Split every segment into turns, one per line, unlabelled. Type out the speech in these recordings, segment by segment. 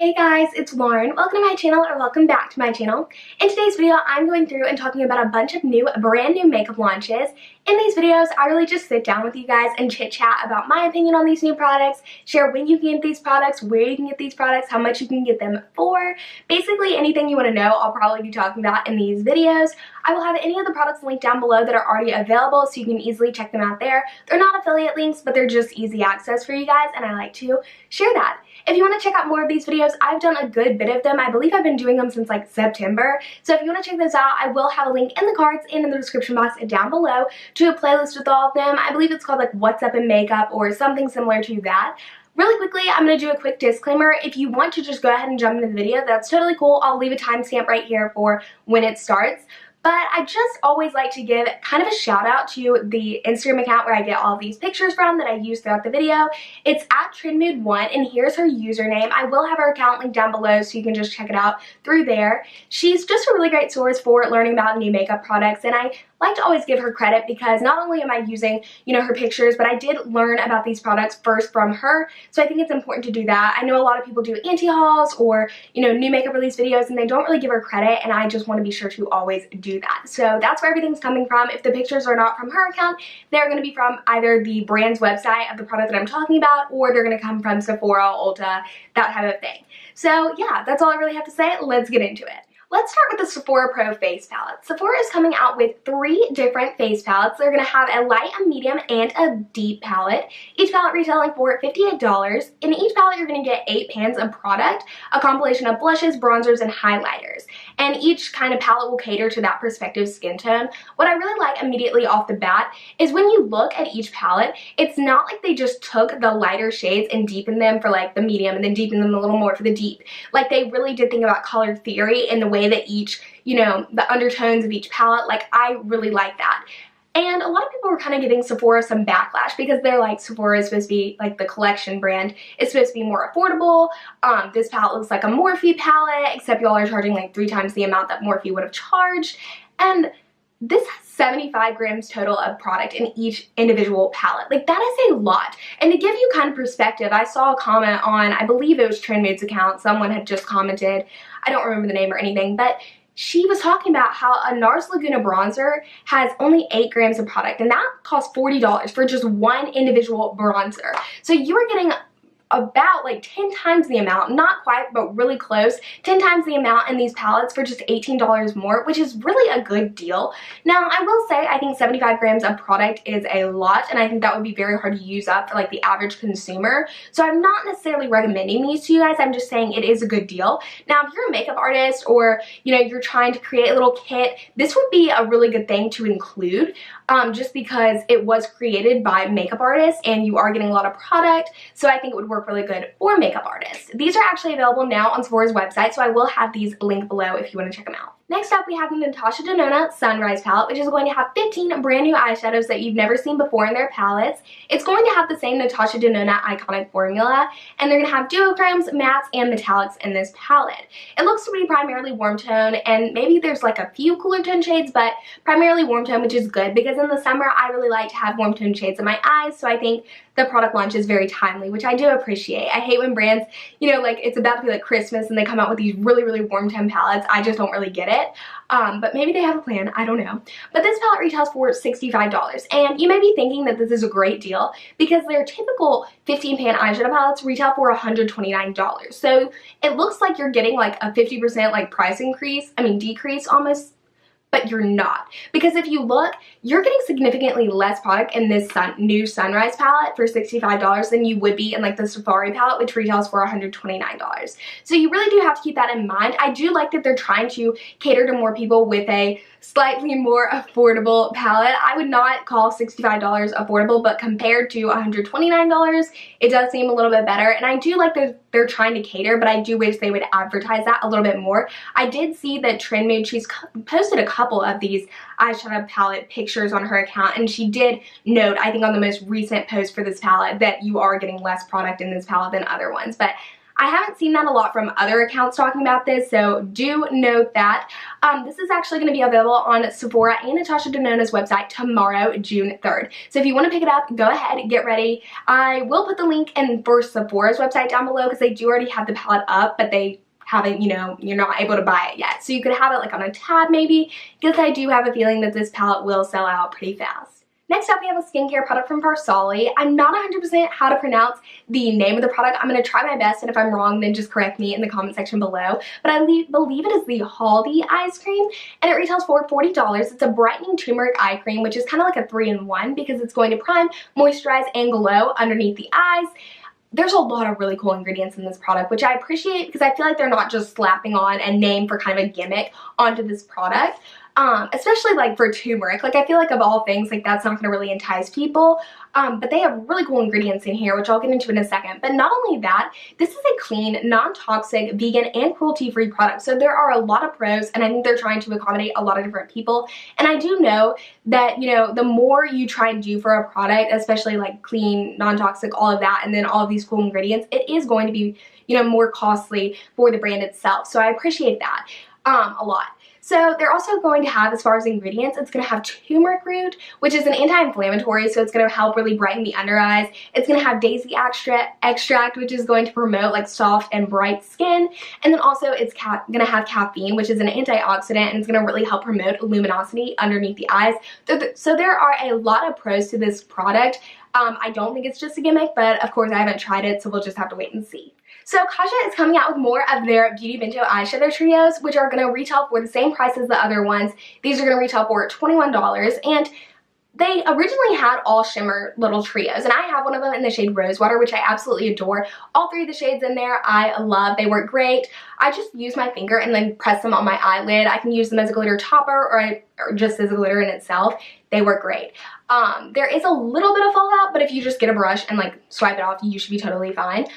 Hey guys, it's Lauren. Welcome to my channel, or welcome back to my channel. In today's video, I'm going through and talking about a bunch of brand new makeup launches. In these videos, I really just sit down with you guys and chit chat about my opinion on these new products, share when you can get these products, where you can get these products, how much you can get them for. Basically, anything you want to know, I'll probably be talking about in these videos. I will have any of the products linked down below that are already available, so you can easily check them out there. They're not affiliate links, but they're just easy access for you guys, and I like to share that. If you want to check out more of these videos, I've done a good bit of them. I believe I've been doing them since like September. So if you want to check those out, I will have a link in the cards and in the description box down below to a playlist with all of them. I believe it's called like What's Up in Makeup or something similar to that. Really quickly, I'm going to do a quick disclaimer. If you want to just go ahead and jump into the video, that's totally cool. I'll leave a timestamp right here for when it starts. But I just always like to give kind of a shout out to the Instagram account where I get all of these pictures from that I use throughout the video. It's at TrendMood1, and here's her username. I will have her account linked down below so you can just check it out through there. She's just a really great source for learning about new makeup products, and I like to always give her credit because not only am I using, her pictures, but I did learn about these products first from her, so I think it's important to do that. I know a lot of people do anti-hauls or, new makeup release videos, and they don't really give her credit, and I just want to be sure to always do that. So that's where everything's coming from. If the pictures are not from her account, they're going to be from either the brand's website of the product that I'm talking about, or they're going to come from Sephora, Ulta, that type of thing. So yeah, that's all I really have to say. Let's get into it. Let's start with the Sephora Pro Face Palette. Sephora is coming out with 3 different face palettes. They're going to have a light, a medium, and a deep palette. Each palette retailing for $58. In each palette, you're going to get 8 pans of product, a compilation of blushes, bronzers, and highlighters. And each kind of palette will cater to that perspective skin tone. What I really like immediately off the bat is when you look at each palette, it's not like they just took the lighter shades and deepened them for like the medium and then deepened them a little more for the deep. Like they really did think about color theory in the way that each, the undertones of each palette, like I really like that. And a lot of people were kind of giving Sephora some backlash because they're like, Sephora is supposed to be like the collection brand. It's supposed to be more affordable. This palette looks like a Morphe palette, except y'all are charging like 3 times the amount that Morphe would have charged. And this has 75 grams total of product in each individual palette. Like that is a lot. And to give you kind of perspective, I saw a comment on, I believe it was TrendMood's account. Someone had just commented. I don't remember the name or anything, but she was talking about how a NARS Laguna bronzer has only 8 grams of product, and that costs $40 for just one individual bronzer. So you are getting about like 10 times the amount, not quite, but really close, 10 times the amount in these palettes for just $18 more, which is really a good deal. Now, I will say, I think 75 grams of product is a lot, and I think that would be very hard to use up for like the average consumer. So I'm not necessarily recommending these to you guys. I'm just saying it is a good deal. Now, if you're a makeup artist or, you're trying to create a little kit, this would be a really good thing to include, just because it was created by makeup artists and you are getting a lot of product. So I think it would work really good for makeup artists. These are actually available now on Sephora's website, so I will have these linked below if you want to check them out. Next up, we have the Natasha De Nona Sunrise palette, which is going to have 15 brand new eyeshadows that you've never seen before in their palettes. It's going to have the same Natasha De Nona iconic formula, and they're going to have duochromes, mattes, and metallics in this palette. It looks to be primarily warm tone, and maybe there's like a few cooler tone shades, but primarily warm tone, which is good because in the summer, I really like to have warm tone shades in my eyes, so I think the product launch is very timely, which I do appreciate. I hate when brands, like it's about to be like Christmas and they come out with these really, really warm tone palettes. I just don't really get it. But maybe they have a plan, I don't know. But this palette retails for $65. And you may be thinking that this is a great deal because their typical 15 pan eyeshadow palettes retail for $129. So it looks like you're getting like a 50% like price increase, decrease almost, but you're not. Because if you look, you're getting significantly less product in this new Sunrise palette for $65 than you would be in like the Safari palette, which retails for $129. So you really do have to keep that in mind. I do like that they're trying to cater to more people with a slightly more affordable palette. I would not call $65 affordable, but compared to $129, it does seem a little bit better. And I do like that they're trying to cater, but I do wish they would advertise that a little bit more. I did see that TrendMood, she's posted a couple of these eyeshadow palette pictures on her account, and she did note, I think on the most recent post for this palette, that you are getting less product in this palette than other ones. But I haven't seen that a lot from other accounts talking about this, so do note that. This is actually going to be available on Sephora and Natasha De Nona's website tomorrow, June 3rd. So if you want to pick it up, go ahead, get ready. I will put the link in for Sephora's website down below because they do already have the palette up, but they haven't, you know, you're not able to buy it yet. So you could have it like on a tab maybe, because I do have a feeling that this palette will sell out pretty fast. Next up, we have a skincare product from Olly. I'm not 100% how to pronounce the name of the product. I'm going to try my best, and if I'm wrong, then just correct me in the comment section below. But I believe it is the Haldi ice cream, and it retails for $40. It's a brightening turmeric eye cream, which is kind of like a 3-in-1 because it's going to prime, moisturize, and glow underneath the eyes. There's a lot of really cool ingredients in this product, which I appreciate because I feel like they're not just slapping on a name for kind of a gimmick onto this product. Especially like for turmeric. Like I feel like of all things, like that's not going to really entice people. But they have really cool ingredients in here, which I'll get into in a second. But not only that, this is a clean, non-toxic, vegan, and cruelty-free product. So there are a lot of pros, and I think they're trying to accommodate a lot of different people. And I do know that, you know, the more you try and do for a product, especially like clean, non-toxic, all of that, and then all of these cool ingredients, it is going to be, you know, more costly for the brand itself. So I appreciate that a lot. So they're also going to have, as far as ingredients, it's going to have turmeric root, which is an anti-inflammatory, so it's going to help really brighten the under eyes. It's going to have daisy extract, which is going to promote like soft and bright skin. And then also it's going to have caffeine, which is an antioxidant, and it's going to really help promote luminosity underneath the eyes. So there are a lot of pros to this product. I don't think it's just a gimmick, but of course I haven't tried it, so we'll just have to wait and see. So Kaja is coming out with more of their Beauty Bento eyeshadow trios, which are going to retail for the same price as the other ones. These are going to retail for $21, and they originally had all shimmer little trios, and I have one of them in the shade Rosewater, which I absolutely adore. All three of the shades in there I love. They work great. I just use my finger and then press them on my eyelid. I can use them as a glitter topper or just as a glitter in itself. They work great. There is a little bit of fallout, but if you just get a brush and like swipe it off, you should be totally fine.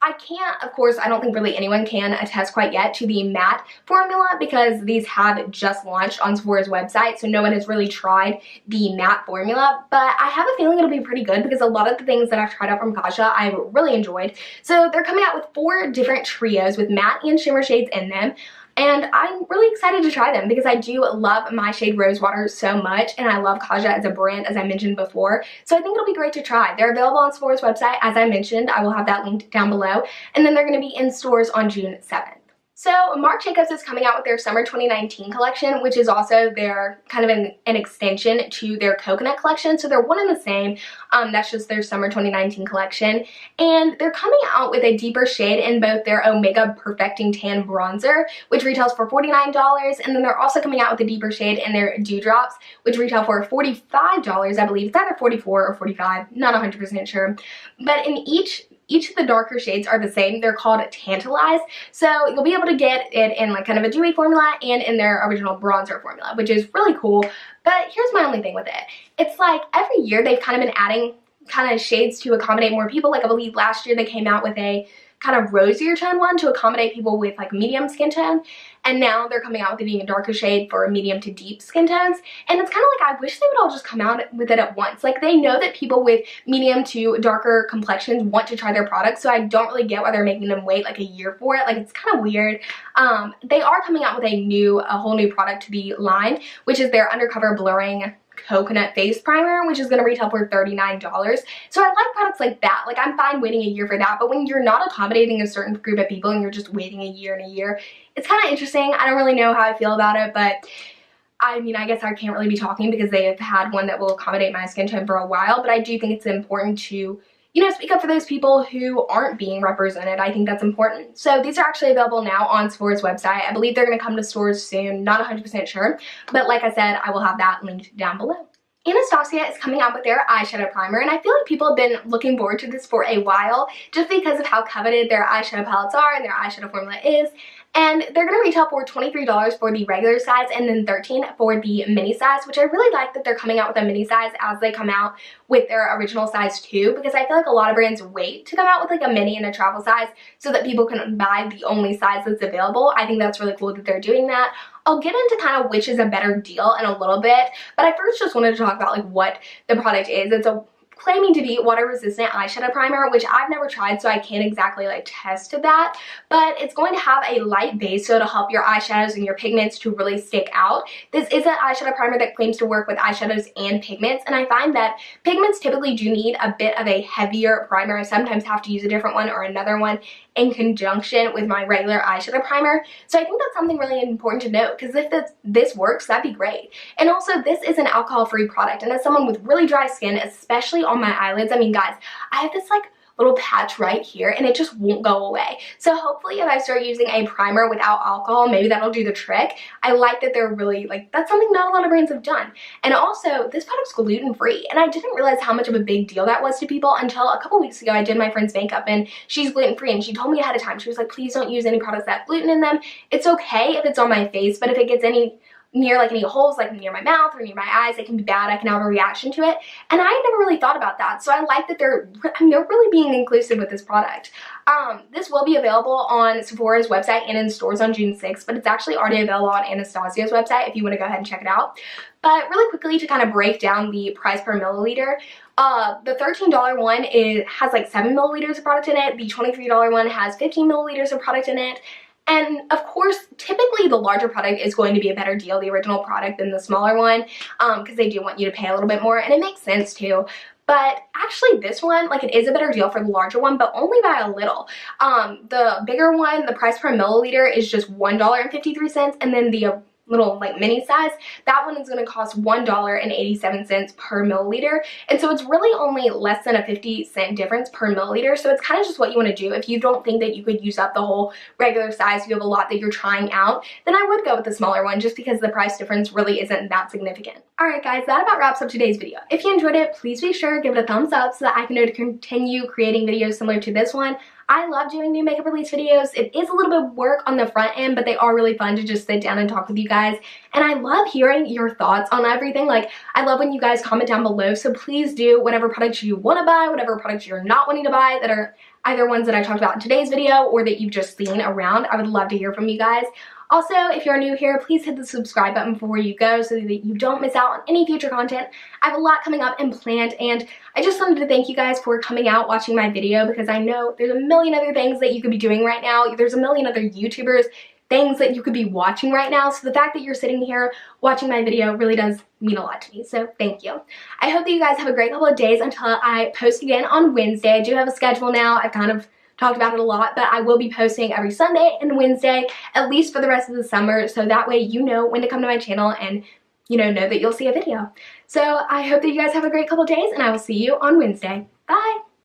I can't, of course, I don't think really anyone can attest quite yet to the matte formula because these have just launched on Sephora's website, so no one has really tried the matte formula, but I have a feeling it'll be pretty good because a lot of the things that I've tried out from Kaja I've really enjoyed. So they're coming out with 4 different trios with matte and shimmer shades in them. And I'm really excited to try them because I do love my shade Rosewater so much, and I love Kaja as a brand, as I mentioned before. So I think it'll be great to try. They're available on Sephora's website, as I mentioned. I will have that linked down below. And then they're going to be in stores on June 7th. So Marc Jacobs is coming out with their Summer 2019 collection, which is also their kind of an extension to their Coconut collection. So they're one and the same. That's just their Summer 2019 collection. And they're coming out with a deeper shade in both their Omega Perfecting Tan Bronzer, which retails for $49. And then they're also coming out with a deeper shade in their Dewdrops, which retail for $45, I believe. It's either $44 or $45, not 100% sure. But in each of the darker shades are the same. They're called Tantalize. So you'll be able to get it in like kind of a dewy formula and in their original bronzer formula, which is really cool. But here's my only thing with it. It's like every year they've kind of been adding kind of shades to accommodate more people. Like I believe last year they came out with a kind of rosier tone one to accommodate people with like medium skin tone, and now they're coming out with it being a darker shade for medium to deep skin tones. And it's kind of like I wish they would all just come out with it at once. Like they know that people with medium to darker complexions want to try their products, so I don't really get why they're making them wait like a year for it. Like it's kind of weird. They are coming out with a whole new product to the line, which is their Undercover Blurring Coconut Face Primer, which is going to retail for $39. So I like products like that. Like I'm fine waiting a year for that, but when you're not accommodating a certain group of people and you're just waiting a year and a year, it's kind of interesting. I don't really know how I feel about it, but I mean, I guess I can't really be talking because they have had one that will accommodate my skin tone for a while, but I do think it's important to, you know, speak up for those people who aren't being represented. I think that's important. So these are actually available now on Sephora's website. I believe they're going to come to stores soon. Not 100% sure. But like I said, I will have that linked down below. Anastacio is coming out with their eyeshadow primer, and I feel like people have been looking forward to this for a while just because of how coveted their eyeshadow palettes are and their eyeshadow formula is. And they're going to retail for $23 for the regular size and then $13 for the mini size, which I really like that they're coming out with a mini size as they come out with their original size too, because I feel like a lot of brands wait to come out with like a mini and a travel size so that people can buy the only size that's available. I think that's really cool that they're doing that. I'll get into kind of which is a better deal in a little bit, but I first just wanted to talk about like what the product is. It's a claiming to be water resistant eyeshadow primer, which I've never tried, so I can't exactly like test to that, but it's going to have a light base, so it'll help your eyeshadows and your pigments to really stick out. This is an eyeshadow primer that claims to work with eyeshadows and pigments, and I find that pigments typically do need a bit of a heavier primer. I sometimes have to use a different one or another one in conjunction with my regular eyeshadow primer, so I think that's something really important to note, because if this works, that'd be great. And also, this is an alcohol-free product, and as someone with really dry skin, especially on my eyelids, I mean, guys, I have this like little patch right here and it just won't go away. So hopefully if I start using a primer without alcohol, maybe that'll do the trick. I like that they're really like, that's something not a lot of brands have done. And also, this product's gluten-free, and I didn't realize how much of a big deal that was to people until a couple weeks ago. I did my friend's makeup and she's gluten-free, and she told me ahead of time. She was like, please don't use any products that have gluten in them. It's okay if it's on my face, but if it gets near like any holes, like near my mouth or near my eyes, it can be bad. I can have a reaction to it, and I never really thought about that. So I like that they're really being inclusive with this product. This will be available on Sephora's website and in stores on June 6th, but it's actually already available on Anastacio's website if you want to go ahead and check it out. But really quickly, to kind of break down the price per milliliter, the $13 one has like 7 milliliters of product in it. The $23 one has 15 milliliters of product in it. And of course, typically the larger product is going to be a better deal, the original product, than the smaller one, because they do want you to pay a little bit more, and it makes sense too. But actually this one, like, it is a better deal for the larger one, but only by a little. The bigger one, the price per milliliter is just $1.53, and then the little like mini size, that one is going to cost $1.87 per milliliter, and so it's really only less than a 50-cent difference per milliliter. So it's kind of just what you want to do. If you don't think that you could use up the whole regular size, if you have a lot that you're trying out, then I would go with the smaller one, just because the price difference really isn't that significant. Alright guys, that about wraps up today's video. If you enjoyed it, please be sure to give it a thumbs up so that I can know to continue creating videos similar to this one. I love doing new makeup release videos. It is a little bit of work on the front end, but they are really fun to just sit down and talk with you guys. And I love hearing your thoughts on everything. Like, I love when you guys comment down below, so please do whatever products you want to buy, whatever products you're not wanting to buy that are either ones that I talked about in today's video or that you've just seen around. I would love to hear from you guys. Also, if you're new here, please hit the subscribe button before you go so that you don't miss out on any future content. I have a lot coming up and planned, and I just wanted to thank you guys for coming out, watching my video, because I know there's a million other things that you could be doing right now. There's a million other YouTubers, things that you could be watching right now. So the fact that you're sitting here watching my video really does mean a lot to me, so thank you. I hope that you guys have a great couple of days until I post again on Wednesday. I do have a schedule now. I've kind of talked about it a lot, but I will be posting every Sunday and Wednesday, at least for the rest of the summer, so that way you know when to come to my channel and know that you'll see a video. So I hope that you guys have a great couple days, and I will see you on Wednesday. Bye!